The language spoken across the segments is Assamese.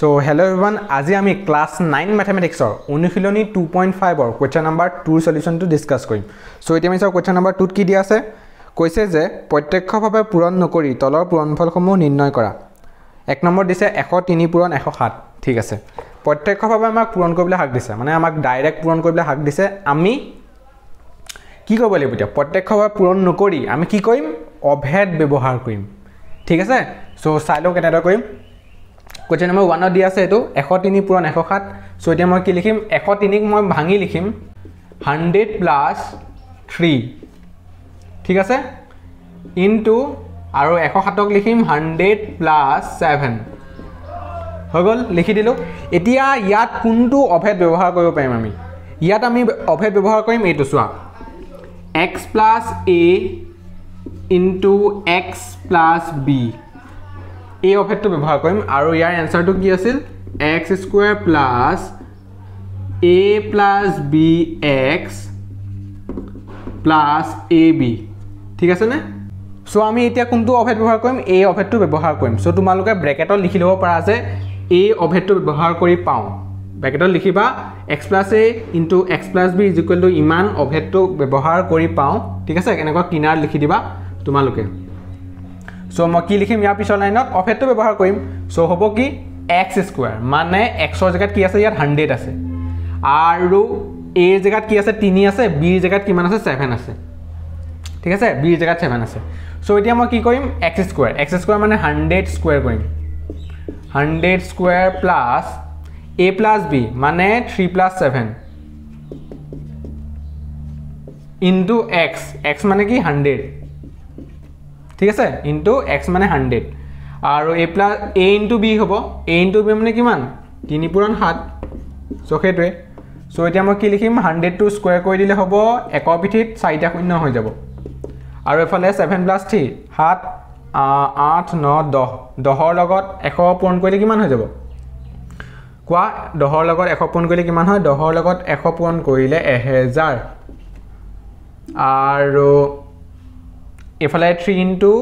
So hello everyone, আজি আমি class 9 mathematics অনুশীলনী 2.5 question number 2 solution to discuss কৰিম। So এতিয়া আমি চাও question number 2 কি দিয়া আছে কৈছে যে প্ৰত্যক্ষভাৱে পূৰণ নকৰি তলৰ পূৰণফলসমূহ নিৰ্ণয় কৰা। এক নম্বৰ দিছে 103 পূৰণ 107 ঠিক আছে। প্ৰত্যক্ষভাৱে আমাক পূৰণ কৰিবলৈ হাক দিছে মানে আমাক ডাইৰেক্ট পূৰণ কৰিবলৈ হাক দিছে। আমি কি কৰিব লাগিব এতিয়া প্ৰত্যক্ষভাৱে পূৰণ নকৰি আমি কি কৰিম অভেদ ব্যৱহাৰ কৰিম ঠিক আছে। সো চাই লও কেনেদৰে কৰিম। Question number 1 দিয়া আছে এটো 103 পূৰণ 107 সো এতিয়া মই কি লিখিম 103 ক মই ভাঙি লিখিম 100 প্লাস 3 ঠিক আছে ইনটু আৰু 107 ক লিখিম 100 প্লাস 7 হৈ গল লিখি দিলো। এতিয়া ইয়াত কোনটো অভেদ ব্যৱহাৰ কৰিব পাৰিম আমি ইয়াত আমি অভেদ ব্যৱহাৰ কৰিম এইটো চোৱা x plus a into x plus b এই অভেদটো ব্যৱহাৰ কৰিম আৰু ইয়াৰ এনসাৰটো কি আছিল x square plus a plus bx plus ab ঠিক আছে নে। সো আমি এতিয়া কোনটো অভেদ ব্যৱহাৰ কৰিম এই অভেদটো ব্যৱহাৰ কৰিম। সো তোমালোকে ব্ৰেকেটত লিখি লব পাৰা যে এই অভেদটো ব্যৱহাৰ কৰি পাও ব্ৰেকেটত লিখিবা x plus a into x plus b is equal to ইমান অভেদটো ব্যৱহাৰ কৰি পাও ঠিক আছে। এনেকুৱা কিনাৰ লিখি দিবা তোমালোকে। সো মই কি লিখিম ইয়াৰ পিছৰ লাইনত অভেদটো ব্যৱহাৰ কৰিম। সো হ'ব কি x স্কয়াৰ মানে x ৰ জায়গাত কি আছে ইয়াত 100 আছে আৰু a ৰ জায়গাত কি আছে 3 আছে b ৰ জায়গাত কিমান আছে 7 আছে ঠিক আছে b ৰ জায়গাত 7 আছে। সো এতিয়া মই কি কৰিম x স্কয়াৰ মানে 100 স্কয়াৰ কৰিম 100 square plus a plus b মানে 3 plus 7 into x মানে কি 100 ঠিক আছে into x মানে 100 আৰু a plus a into b হ'ব a into b মানে কিমান 3 পূৰণ 7 সো হেতুৱে। সো এতিয়া মই কি লিখিম 100 টু স্কয়াৰ কৰি দিলে হ'ব একৰ পিঠিত 4টা শূন্য হৈ যাব আৰু এফালে 7 plus 3 7 8 9 10 10ৰ লগত 100 পূৰণ কৰিলে কিমান হৈ যাব কোৱা 10ৰ লগত 100 পূৰণ কৰিলে কিমান হয় 10ৰ লগত 100 পূৰণ কৰিলে 1000 আৰু এফালে 3 into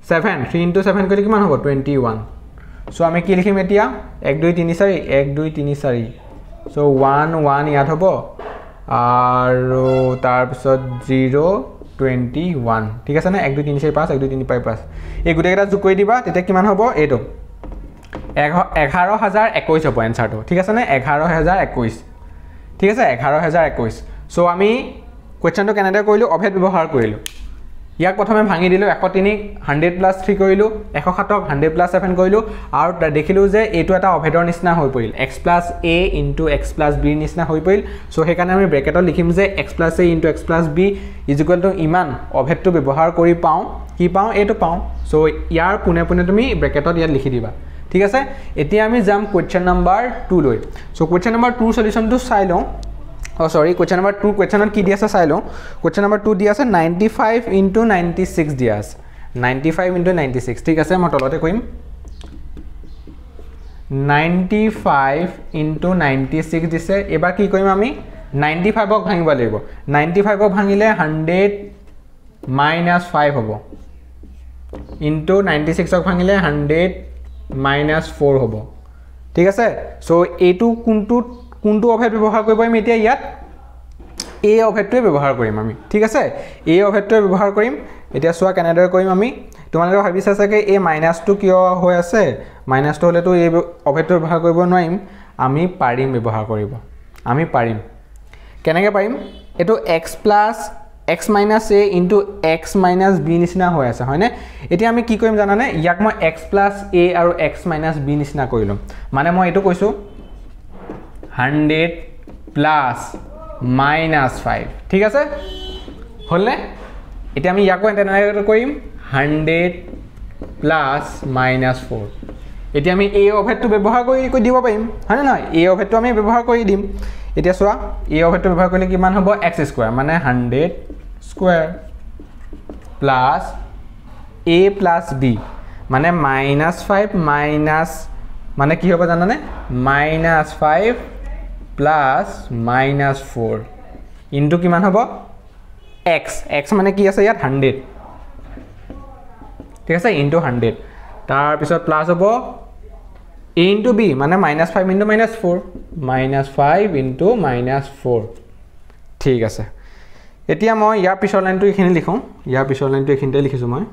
7 কৰিলে কিমান হ'ব 21। সো আমি কি লিখিম এতিয়া 1 2 3 4 1 2 3 4 সো 1 1 ইয়াত হ'ব আৰু তাৰ পিছত 0 21 ঠিক আছে না 1 2 3 4 5 1 2 3 4 5 এই গুটেকেটা যোগ কৰি দিবা তেতিয়া কিমান হ'ব এইটো 11021 হ'ব এনসাৰটো ঠিক আছে না 11021 ঠিক আছে 11021। সো আমি কোৱেশ্চনটো কেনেদৰে কৰিলো অভেদ ব্যৱহাৰ কৰিলো ইয়াক প্ৰথমে ভাঙি দিলো 103 100 প্লাস 3 কৰিলো 107 ক 100 প্লাস 7 কৰিলো আৰু দেখিলো যে এইটো এটা অভেদৰ নিচিনা হৈ পৰিল x plus a into x plus b নিচিনা হৈ পৰিল। সো হেকাৰণে আমি ব্ৰেকেটত লিখিম যে x plus a into x plus b is equal to ইমান অভেদটো ব্যৱহাৰ কৰি পাও কি পাও এইটো পাও। সো ইয়াৰ পুনে পুনে তুমি ব্ৰেকেটত ইয়াত লিখি দিবা ঠিক আছে। এতিয়া আমি যাম কোৱেশ্চন নাম্বাৰ 2 লৈ। সো কোৱেশ্চন নাম্বাৰ 2 সলিউশনটো চাই লও sorry question number 2 questionত কি দিয়া আছে চাই লও। question number 2 দিয়া আছে 95 into 96 দিয়া আছে 95 into 96 ঠিক আছে মই তলতে কইম 95 into 96 দিছে। এবাৰ কি কৰিম আমি 95 ক ভাঙিব লাগিব 95 ক ভাঙিলে 100 minus 5 হ'ব into 96 ক ভাঙিলে 100 minus 4 হ'ব ঠিক আছে। সো এইটো কোনটো অভেদ ব্যৱহাৰ কৰিব আমি এতিয়া ইয়াত a অভেদটো ব্যৱহাৰ কৰিম আমি ঠিক আছে a অভেদটো ব্যৱহাৰ কৰিম। এতিয়া চোৱা কেনেদৰে কৰিম আমি তোমালোকে ভাবিছা চাগে a মাইনাসটো কিয় হৈ আছে মাইনাসটো হলেতো এই অভেদটো ব্যৱহাৰ কৰিব নোৱাৰিম আমি পাৰিম ব্যৱহাৰ কৰিব আমি পাৰিম কেনেকৈ পাৰিম এটো x plus x minus a into x minus b নিচিনা হৈ আছে হয়নে। এতিয়া আমি কি কৰিম জানানে ইয়াক মই x plus a আৰু x minus b নিচিনা কৰিলম মানে মই এটো কৈছো 100 plus minus 5 ঠিক আছে হলে এতিয়া আমি ইয়াকো এনেদৰে কৰিম 100 plus minus 4 এতিয়া আমি a অভেদটো ব্যৱহাৰ কৰি দিব পাৰিম হয় না a অভেদটো আমি ব্যৱহাৰ কৰি দিম। এতিয়া চোৱা a অভেদটো ব্যৱহাৰ কৰিলে কিমান হ'ব x স্কয়াৰ মানে 100 square plus a plus b মানে -5 minus মানে কি হ'ব জানানে -5 plus -4 into কিমান হ'ব x মানে কি আছে ইয়াত 100 ঠিক আছে into 100 তাৰ পিছত প্লাস হ'ব a into b মানে -5 into -4 -5 into -4 ঠিক আছে এতিয়া মই ইয়াৰ পিছৰ লাইনটো এখিনি লিখো ইয়াৰ পিছৰ লাইনটো এখিনতে লিখিছো মই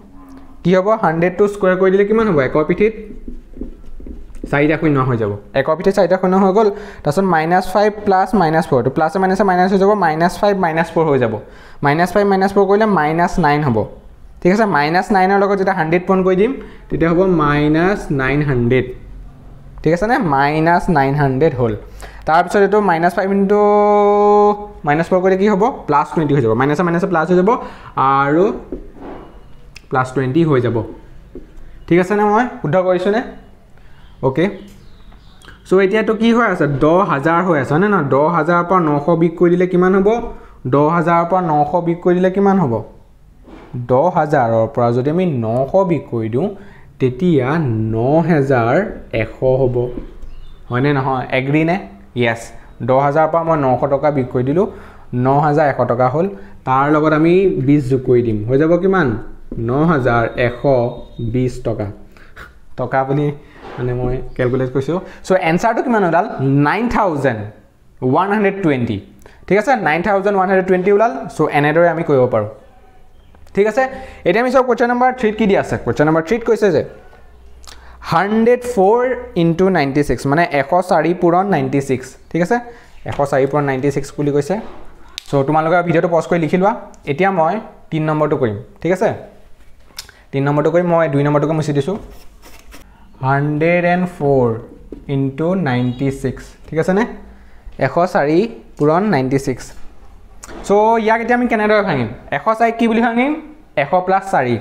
কি হ'ব 100 টু স্কয়াৰ কৰি দিলে কিমান হ'ব একৰ পিঠিত 4টা শূন্য হৈ যাব একৰ পিঠিত 4টা শূন্য হৈ গল তাৰছত -5 প্লাস -4 তো প্লাস মাইনাসে মাইনাস হৈ যাব -5 -4 হৈ যাব -5 -4 কৰিলে -9 হ'ব ঠিক আছে -9 ৰ লগত যেটা 100 পূৰণ কৰি দিম তেতিয়া হ'ব -900 ঠিক আছে না -900 হল তাৰ পিছত এটো -5 ইনটু -4 কৰিলে কি হ'ব +20 হৈ যাব মাইনাসে মাইনাসে প্লাস হৈ যাব আৰু +20 হৈ যাব ঠিক আছে না মই শুদ্ধ কৰিছো নে ওকে সো এতিয়া তো কি হৈ আছে 10000 হৈ আছে না 10000 পৰা 900 বিক কৰি দিলে কিমান হ'ব 10000 পৰা 900 বিক কৰি দিলে কিমান হ'ব 10000 ৰ পৰা যদি আমি 900 বিক কৰি দিও তেতিয়া 9100 হ'ব হয়নে নহয় এগ্ৰি নে yes 10000 পৰা মই 900 টকা বিক কৰি দিলো 9100 টকা হল তাৰ লগত আমি 20 যোগ কৰি দিম হৈ যাব কিমান 9120 টকা টকা বুলি মানে মই ক্যালকুলেট কৰিছো সো এনসাৰটো কিমান ওলাল 9120 ঠিক আছে 9120 ওলাল সো এনেদৰে আমি কৰিব পাৰো ঠিক আছে এটা আমি সব কোৱেশ্চন নম্বৰ 3 কি দি আছে কোৱেশ্চন নম্বৰ 3 কৈছে যে 104 into 96 মানে 104 পূৰণ 96 ঠিক আছে 104 পূৰণ 96 বুলি কৈছে সো তোমালোকে ভিডিওটো পজ কৰি লিখি লোৱা এতিয়া মই 3 নম্বৰটো কৰিম ঠিক আছে 3 নম্বৰটো কৰিম মই 2 নম্বৰটো মুছি দিছো 104 into 96 ঠিক আছে নে 104 পূৰণ 96 সো ইয়াক এতিয়া আমি কেনেদৰে ভাঙিম 104 কি বুলি ভাঙিম 100 + 4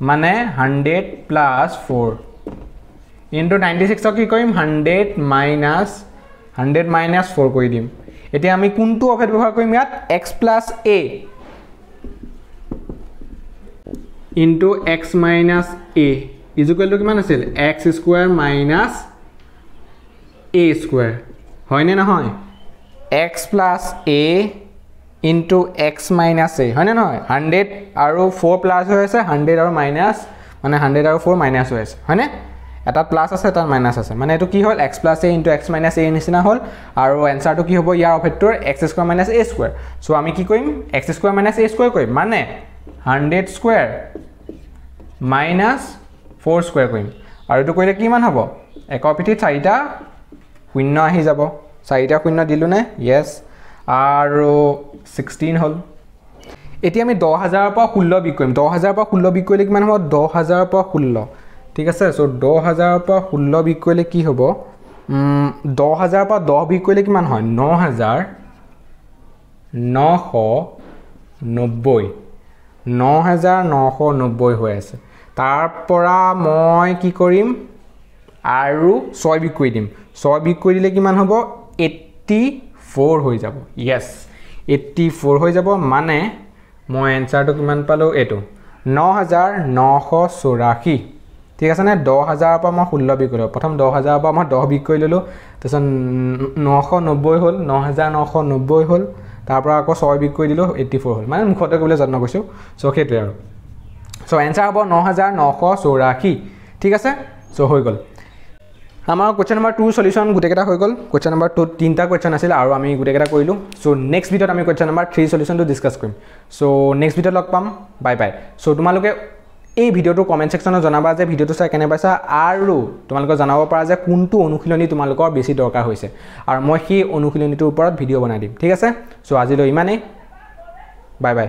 মানে 100 + 4 into 96 কি কৰিম 100 - 4 কৰি দিম এতিয়া আমি কোনটো অভেদ ব্যৱহাৰ কৰিম ইয়াত x + a into x - a equal to কিমান আছিল x স্কয়াৰ - a স্কয়াৰ হয়নে নহয় x + a into x - a হয়নে নহয় 100 আৰু 4 প্লাস হৈ আছে 100 আৰু মাইনাস মানে 100 আৰু 4 মাইনাস হৈ আছে হয়নে এটা প্লাস আছে এটা মাইনাস আছে মানে এটো কি হল x + a into x - a নিচিনা হল আৰু এনসাৰটো কি হ'ব ইয়াৰ অভেক্টৰ x square - a square so আমি কি কৰিম x স্কয়াৰ - a স্কয়াৰ কৰিম মানে 100 স্কয়াৰ - 4 স্কয়াৰ কৰিম আৰু এটো কৰিলে কিমান হ'ব একৰ পিঠিত 4টা শূন্য আহি যাব 4টা শূন্য দিলু নে yes আৰু 16 হল এতিয়া আমি 10000 পৰা 16 বিক কৰিম 10000 পৰা 16 বিক কৰিলে কিমান হ'ব 10000 পৰা 16 ঠিক আছে সো 10000 পৰা 16 বিক কৰিলে কি হ'ব 10000 পৰা 10 বিক কৰিলে কিমান হয় 9990 হৈ আছে তাৰ পৰা মই কি কৰিম আৰু 6 বিক কৰি দিম 6 বিক কৰি দিলে কিমান হ'ব 84 হৈ যাব yes 84 হৈ যাব মানে মই এনসাৰটো কিমান পালো এটো 9984 ঠিক আছে না 10000 পৰা মই 16 বিক কৰিলো প্ৰথম 10000 পৰা মই 10 বিক কৰি ললো তাৰছত 990 হল 9990 হল তাৰ পৰা আকৌ 6 বিক কৰি দিলো 84 হল মানে মুখতে কইলে যত্ন কৰিছো সো হেতু আৰু সো এনসাৰ হ'ব 9984 ঠিক আছে সো হৈ গল আমাৰ কোৱেশ্চন নম্বৰ 2 সলিউশন গুটেকেটা হৈ গল কোৱেশ্চন নম্বৰ 2 তিনটা কোৱেশ্চন আছিল আৰু আমি গুটেকেটা কৰিলো সো নেক্সট ভিডিওত আমি কোৱেশ্চন নম্বৰ 3 সলিউশনটো ডিসকাস কৰিম সো নেক্সট ভিডিওত লগ পাম বাই বাই সো তোমালোকে এই ভিডিওটো কমেন্ট সেকশনত জনাবা যে ভিডিওটো চাই কেনে পাইছা আৰু তোমালোকে জানাব পাৰা যে কোনটো অনুশীলনী তোমালোকৰ বেছি দৰকাৰ হৈছে আৰু মই সেই অনুশীলনীটোৰ ওপৰত ভিডিও বনাই দিম ঠিক আছে সো আজিলৈ ইমানেই বাই বাই